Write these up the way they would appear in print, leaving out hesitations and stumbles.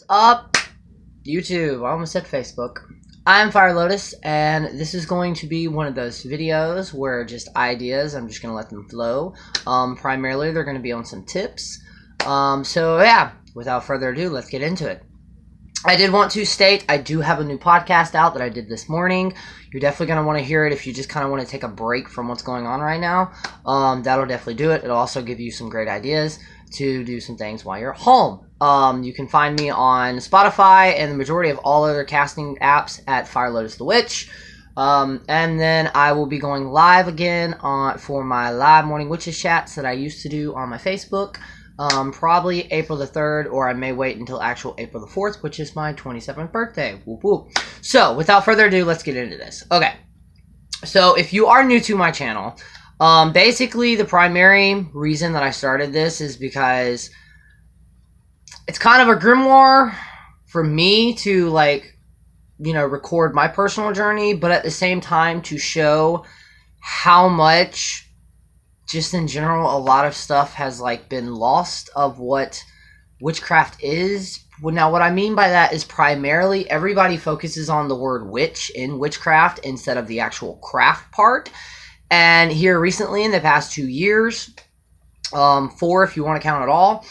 Up, YouTube? I almost said Facebook. I'm Fire Lotus, and this is going to be one of those videos where just ideas, I'm just going to let them flow. Primarily, they're going to be on some tips. So yeah, without further ado, let's get into it. I did want to state I do have a new podcast out that I did this morning. You're definitely going to want to hear it if you just kind of want to take a break from what's going on right now. That'll definitely do it. It'll also give you some great ideas to do some things while you're at home. You can find me on Spotify and the majority of all other casting apps at Fire Lotus the Witch. And then I will be going live again for my live morning witches chats that I used to do on my Facebook. Probably April the 3rd, or I may wait until actual April the 4th, which is my 27th birthday. Whoop whoop. So, without further ado, let's get into this. Okay. So, if you are new to my channel, basically the primary reason that I started this is because it's kind of a grimoire for me to, record my personal journey, but at the same time to show how much, just in general, a lot of stuff has been lost of what witchcraft is. Now, what I mean by that is primarily everybody focuses on the word witch in witchcraft instead of the actual craft part. And here recently, in the past 2 years, 4 if you want to count it all,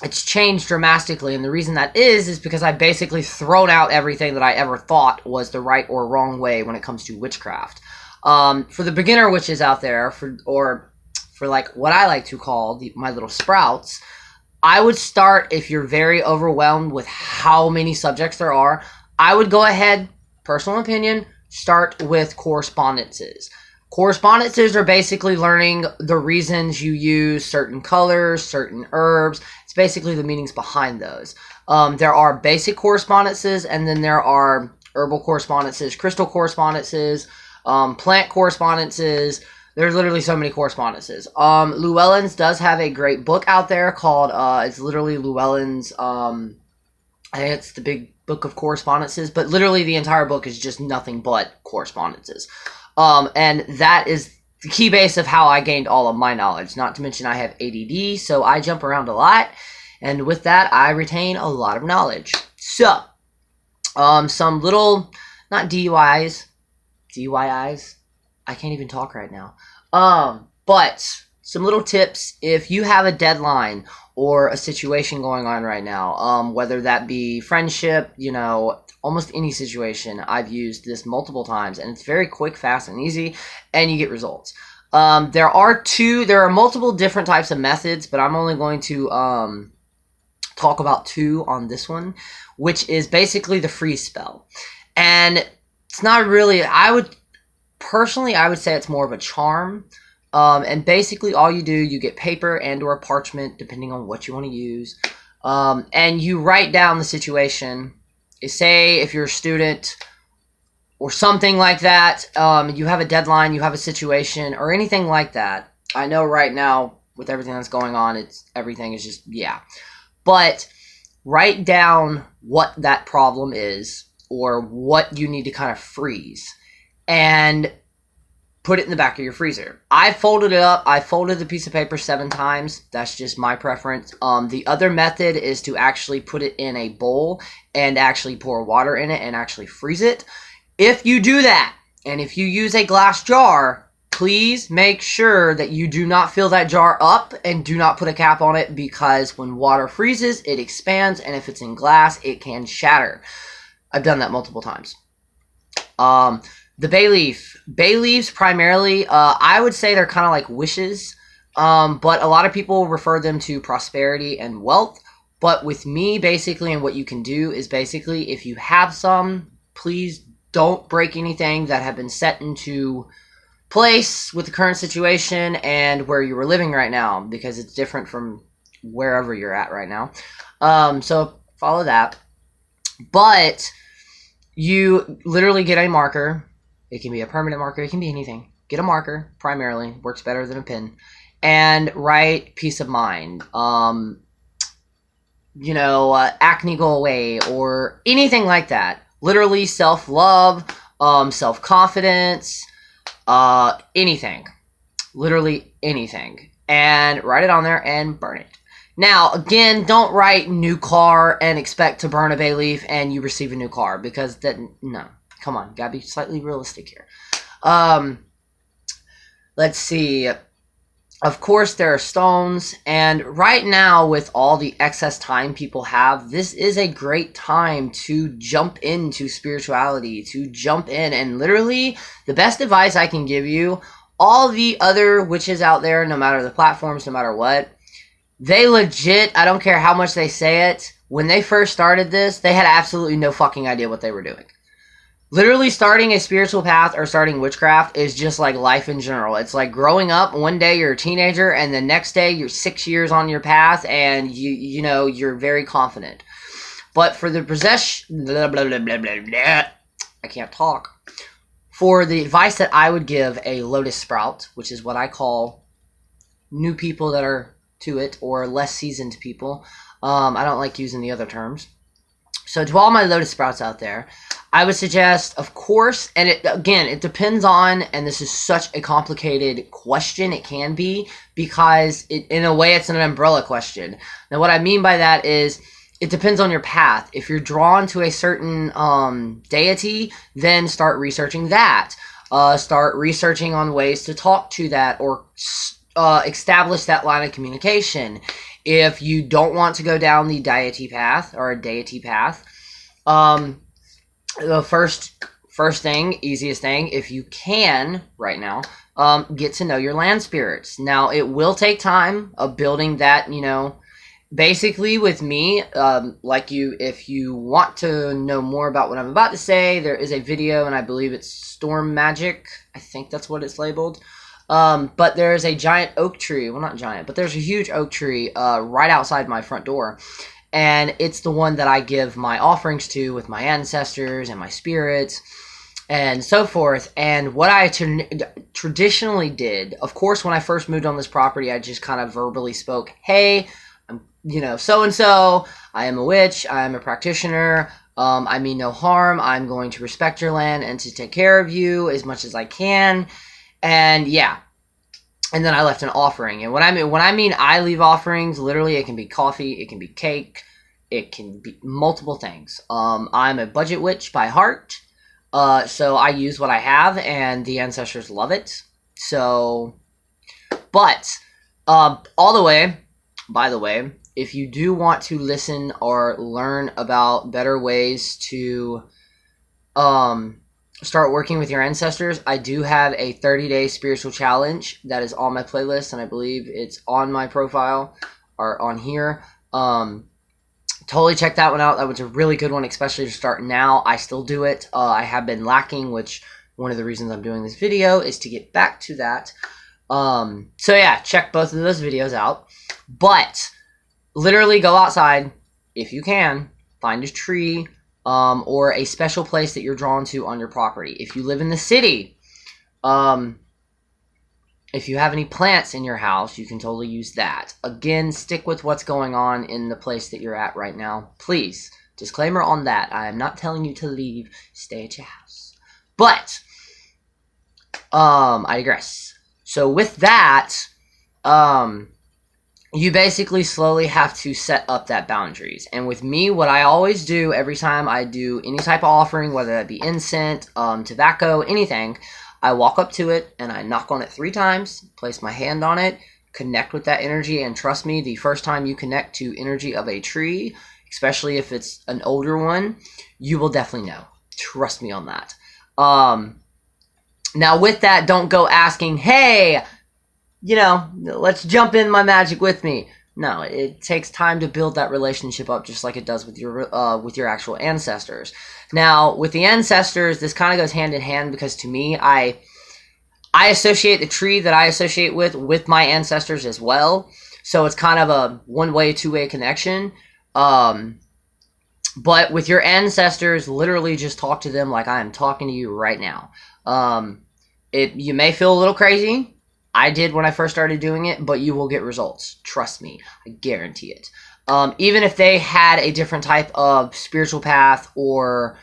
it's changed dramatically. And the reason that is because I basically thrown out everything that I ever thought was the right or wrong way when it comes to witchcraft. For the beginner witches out there, for what I like to call my little sprouts, I would start, if you're very overwhelmed with how many subjects there are, I would go ahead, personal opinion, start with correspondences. Correspondences are basically learning the reasons you use certain colors, certain herbs. It's basically the meanings behind those. There are basic correspondences, and then there are herbal correspondences, crystal correspondences, plant correspondences. There's literally so many correspondences. Llewellyn's does have a great book out there called, it's literally Llewellyn's, I think it's the big book of correspondences, but literally the entire book is just nothing but correspondences. And that is the key base of how I gained all of my knowledge. Not to mention I have ADD, so I jump around a lot, and with that, I retain a lot of knowledge. So, some little, not DUIs, I can't even talk right now. But some little tips if you have a deadline or a situation going on right now, whether that be friendship, almost any situation. I've used this multiple times, and it's very quick, fast, and easy, and you get results. There are multiple different types of methods, but I'm only going to talk about 2 on this one, which is basically the freeze spell. And it's not really, I would say it's more of a charm. And basically all you do, you get paper and or parchment, depending on what you want to use. And you write down the situation. Say if you're a student or something like that, you have a deadline, you have a situation, or anything like that. I know right now with everything that's going on, everything is just, yeah. But write down what that problem is, or what you need to kind of freeze, and put it in the back of your freezer. I folded it up. I folded the piece of paper 7 times. That's just my preference. The other method is to actually put it in a bowl and actually pour water in it and actually freeze it. If you do that, and if you use a glass jar, please make sure that you do not fill that jar up and do not put a cap on it, because when water freezes, it expands, and if it's in glass, it can shatter. I've done that multiple times. The bay leaf. Bay leaves primarily, I would say they're kind of like wishes, but a lot of people refer them to prosperity and wealth. But with me, basically, and what you can do is basically, if you have some, please don't break anything that have been set into place with the current situation and where you were living right now, because it's different from wherever you're at right now. So follow that. But you literally get a marker. It can be a permanent marker. It can be anything. Get a marker, primarily. Works better than a pen. And write peace of mind. Acne go away, or anything like that. Literally self-love, self-confidence, anything. Literally anything. And write it on there and burn it. Now, again, don't write new car and expect to burn a bay leaf and you receive a new car, because that, no. Come on, gotta be slightly realistic here. Let's see. Of course, there are stones, and right now, with all the excess time people have, this is a great time to jump into spirituality, to jump in, and literally, the best advice I can give you, all the other witches out there, no matter the platforms, no matter what, they legit, I don't care how much they say it, when they first started this, they had absolutely no fucking idea what they were doing. Literally, starting a spiritual path or starting witchcraft is just like life in general. It's like growing up. One day you're a teenager, and the next day you're 6 years on your path, and you know you're very confident. But for the possession, I can't talk. For the advice that I would give a Lotus sprout, which is what I call new people that are to it, or less seasoned people. I don't like using the other terms. So to all my Lotus sprouts out there, I would suggest, of course, and it depends on, and this is such a complicated question, it can be, because in a way it's an umbrella question. Now what I mean by that is, it depends on your path. If you're drawn to a certain deity, then start researching that. Start researching on ways to talk to that, or establish that line of communication. If you don't want to go down the deity path, or a deity path, the first thing, easiest thing, if you can right now, get to know your land spirits. Now, it will take time of building that, you know, basically with me, if you want to know more about what I'm about to say, there is a video, and I believe it's Storm Magic. I think that's what it's labeled. But there's a giant oak tree, well, not giant, but there's a huge oak tree, right outside my front door. And it's the one that I give my offerings to with my ancestors and my spirits and so forth. And what I traditionally did, of course, when I first moved on this property, I just kind of verbally spoke, hey, I'm, you know, so-and-so, I am a witch, I am a practitioner, I mean no harm, I'm going to respect your land and to take care of you as much as I can. And yeah. And then I left an offering. And when I mean I leave offerings, literally it can be coffee, it can be cake, it can be multiple things. I'm a budget witch by heart. So I use what I have, and the ancestors love it. So, but, all the way, by the way, if you do want to listen or learn about better ways to, start working with your ancestors, I do have a 30-day spiritual challenge that is on my playlist, and I believe it's on my profile or on here. Totally check that one out. That was a really good one, especially to start now. I still do it. I have been lacking, which one of the reasons I'm doing this video is to get back to that. So yeah, check both of those videos out. But literally go outside if you can, find a tree, or a special place that you're drawn to on your property. If you live in the city, if you have any plants in your house, you can totally use that. Again, stick with what's going on in the place that you're at right now. Please, disclaimer on that. I am not telling you to leave. Stay at your house. But, I digress. So with that, you basically slowly have to set up that boundaries. And with me, what I always do every time I do any type of offering, whether that be incense, tobacco, anything, I walk up to it and I knock on it 3 times, place my hand on it, connect with that energy, and trust me, the first time you connect to energy of a tree, especially if it's an older one, you will definitely know. Trust me on that. Now with that, don't go asking, hey, you know, let's jump in my magic with me. No, it takes time to build that relationship up, just like it does with your actual ancestors. Now, with the ancestors, this kind of goes hand in hand, because to me, I associate the tree that I associate with my ancestors as well. So it's kind of a one-way, two-way connection. But with your ancestors, literally just talk to them like I am talking to you right now. You may feel a little crazy. I did when I first started doing it, but you will get results. Trust me. I guarantee it. Even if they had a different type of spiritual path or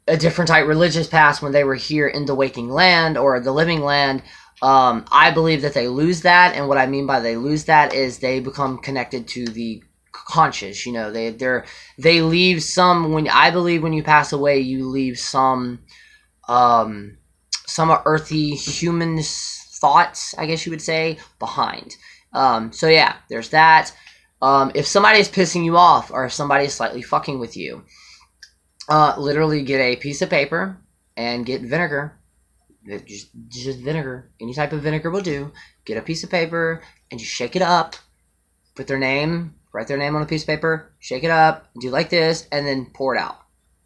a different type religious path when they were here in the waking land or the living land, I believe that they lose that, and what I mean by they lose that is they become connected to the conscious. You know, they leave some, when I believe when you pass away, you leave some earthy human thoughts, I guess you would say, behind. So yeah, there's that. If somebody is pissing you off, or if somebody is slightly fucking with you, literally get a piece of paper and get vinegar. Just vinegar. Any type of vinegar will do. Get a piece of paper and just shake it up. Put their name, write their name on a piece of paper, shake it up, do like this, and then pour it out.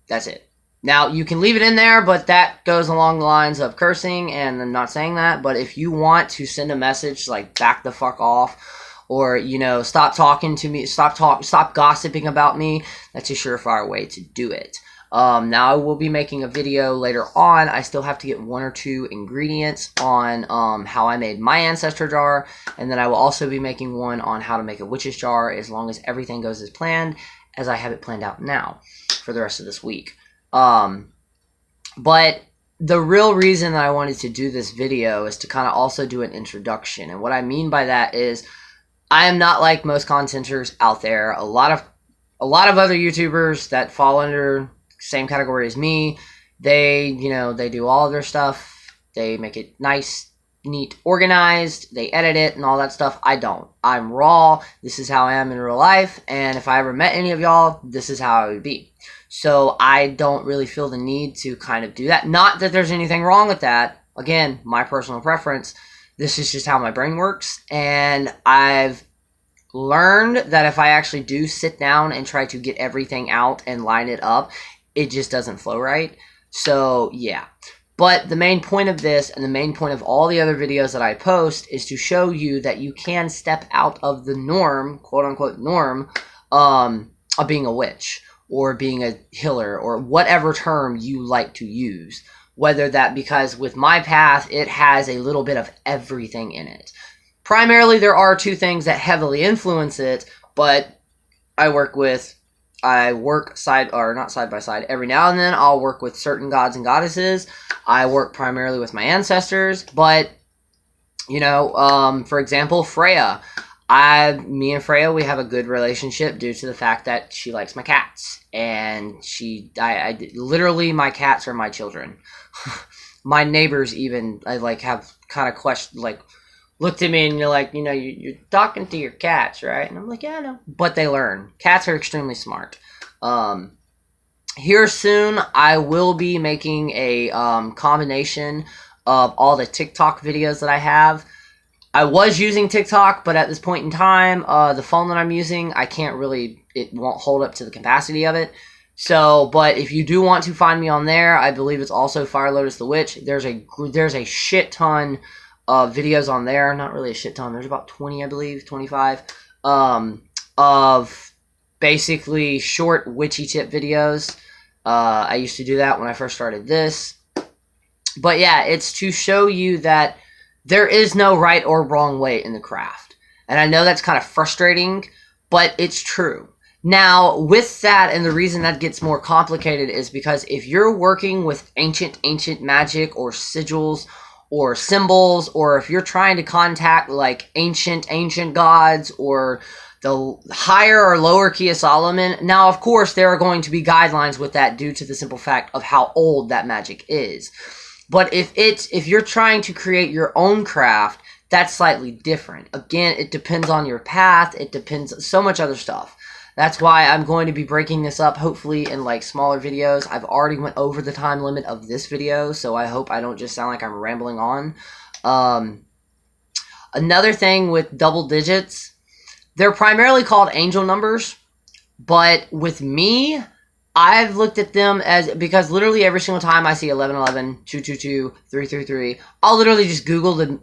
That's it. Now, you can leave it in there, but that goes along the lines of cursing, and I'm not saying that, but if you want to send a message like back the fuck off, or, you know, stop talking to me, stop gossiping about me, that's a surefire way to do it. Now I will be making a video later on. I still have to get 1 or 2 ingredients on how I made my ancestor jar, and then I will also be making one on how to make a witch's jar, as long as everything goes as planned, as I have it planned out now for the rest of this week. But the real reason that I wanted to do this video is to kind of also do an introduction, and what I mean by that is I am not like most contenters out there. A lot of other YouTubers that fall under same category as me, they do all of their stuff, they make it nice, neat, organized, they edit it and all that stuff. I don't. I'm raw. This is how I am in real life, and if I ever met any of y'all, this is how I would be. So I don't really feel the need to kind of do that. Not that there's anything wrong with that. Again, my personal preference. This is just how my brain works, and I've learned that if I actually do sit down and try to get everything out and line it up, it just doesn't flow right. So yeah, but the main point of this, and the main point of all the other videos that I post, is to show you that you can step out of the norm, quote unquote norm, of being a witch, or being a healer, or whatever term you like to use. Whether that, because with my path, it has a little bit of everything in it. Primarily, there are 2 things that heavily influence it, but I work not side by side. Every now and then, I'll work with certain gods and goddesses. I work primarily with my ancestors, but, you know, for example, Freya. Me and Freya, we have a good relationship due to the fact that she likes my cats, and literally, my cats are my children. My neighbors even, have kind of questioned, looked at me and you're like, you know, you're talking to your cats, right? And I'm like, yeah, I know. But they learn. Cats are extremely smart. Here soon, I will be making a combination of all the TikTok videos that I have. I was using TikTok, but at this point in time, the phone that I'm using, it won't hold up to the capacity of it. So, but if you do want to find me on there, I believe it's also Fire Lotus the Witch. There's a shit ton videos on there. Not really a shit ton. There's about 20, I believe, 25, of basically short witchy tip videos. I used to do that when I first started this. But yeah, it's to show you that there is no right or wrong way in the craft. And I know that's kind of frustrating, but it's true. Now, with that, and the reason that gets more complicated is because if you're working with ancient magic, or sigils, or symbols, or if you're trying to contact like ancient gods, or the higher or lower key of Solomon, now of course there are going to be guidelines with that due to the simple fact of how old that magic is. But if you're trying to create your own craft, that's slightly different. Again, it depends on your path. It depends so much other stuff. That's why I'm going to be breaking this up, hopefully, in like smaller videos. I've already went over the time limit of this video, so I hope I don't just sound like I'm rambling on. Another thing with double digits, they're primarily called angel numbers, but with me, I've looked at them as, because literally every single time I see 1111, 222, 333, I'll literally just Google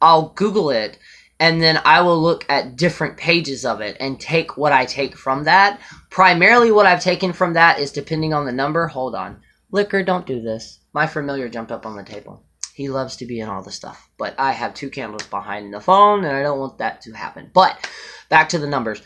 I'll Google it, and then I will look at different pages of it and take what I take from that. Primarily what I've taken from that is depending on the number. Hold on. Liquor, don't do this. My familiar jumped up on the table. He loves to be in all the stuff. But I have 2 candles behind the phone, and I don't want that to happen. But back to the numbers.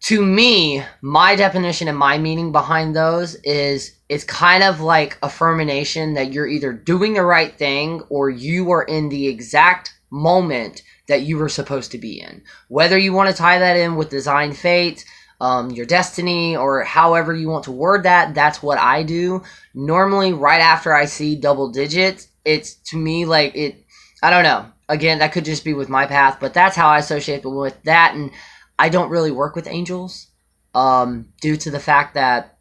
To me, my definition and my meaning behind those is it's kind of like affirmation that you're either doing the right thing or you are in the exact moment that you were supposed to be in. Whether you want to tie that in with design fate, your destiny, or however you want to word that, that's what I do. Normally, right after I see double digits, it's to me like it, I don't know. Again, that could just be with my path, but that's how I associate it with that. And I don't really work with angels due to the fact that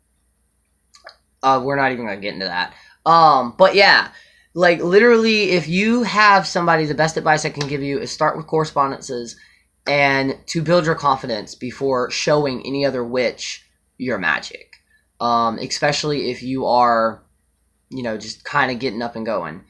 we're not even going to get into that. But yeah, like literally, if you have somebody, the best advice I can give you is start with correspondences and to build your confidence before showing any other witch your magic. Especially if you are, just kind of getting up and going.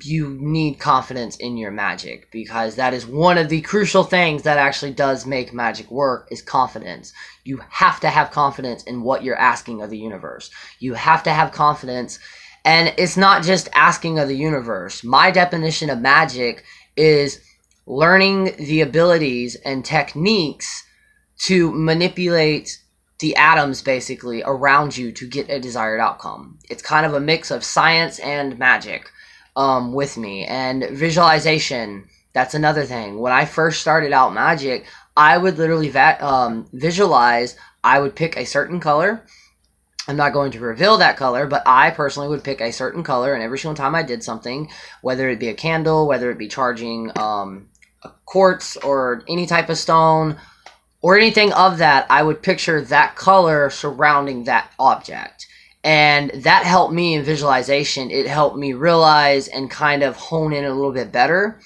You need confidence in your magic because that is one of the crucial things that actually does make magic work is confidence. You have to have confidence in what you're asking of the universe. You have to have confidence, and it's not just asking of the universe. My definition of magic is learning the abilities and techniques to manipulate the atoms basically around you to get a desired outcome. It's kind of a mix of science and magic. With me. And visualization, that's another thing. When I first started out magic, I would literally visualize, I would pick a certain color. I'm not going to reveal that color, but I personally would pick a certain color, and every single time I did something, whether it be a candle, whether it be charging a quartz or any type of stone, or anything of that, I would picture that color surrounding that object. And that helped me in visualization. It helped me realize and kind of hone in a little bit better.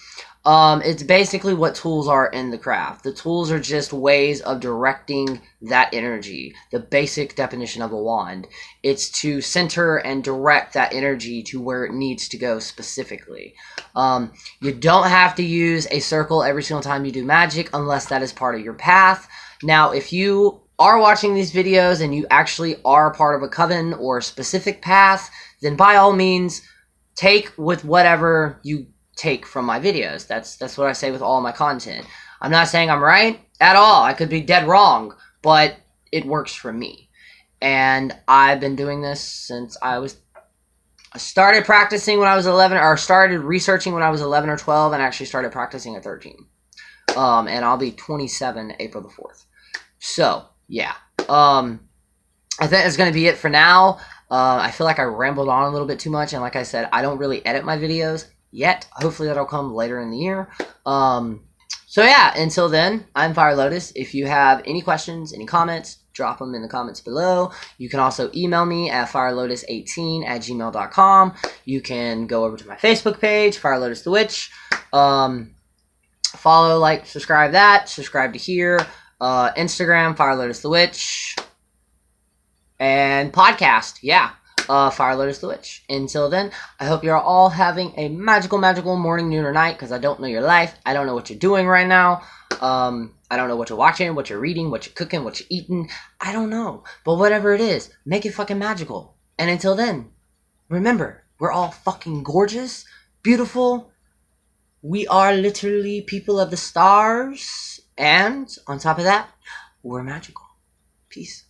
It's basically what tools are in the craft. The tools are just ways of directing that energy. The basic definition of a wand. It's to center and direct that energy to where it needs to go specifically. You don't have to use a circle every single time you do magic unless that is part of your path. Now, if you are watching these videos and you actually are part of a coven or a specific path, then by all means, take with whatever you take from my videos. That's what I say with all my content. I'm not saying I'm right at all. I could be dead wrong, but it works for me. And I've been doing this since I started practicing when I was 11, or started researching when I was 11 or 12, and actually started practicing at 13. And I'll be 27 April the 4th. So, yeah. I think that's going to be it for now. I feel like I rambled on a little bit too much, and like I said, I don't really edit my videos yet. Hopefully that'll come later in the year. So yeah, until then, I'm Fire Lotus. If you have any questions, any comments, drop them in the comments below. You can also email me at firelotus18@gmail.com. You can go over to my Facebook page, Fire Lotus the Witch. Follow, like, subscribe to here. Instagram, Fire Lotus the Witch, and podcast, Fire Lotus the Witch. Until then, I hope you're all having a magical morning, noon, or night, because I don't know your life. I don't know what you're doing right now. I don't know what you're watching, what you're reading, what you're cooking, what you're eating. I don't know. But whatever it is, make it fucking magical. And until then, remember, we're all fucking gorgeous, beautiful. We are literally people of the stars. And on top of that, we're magical. Peace.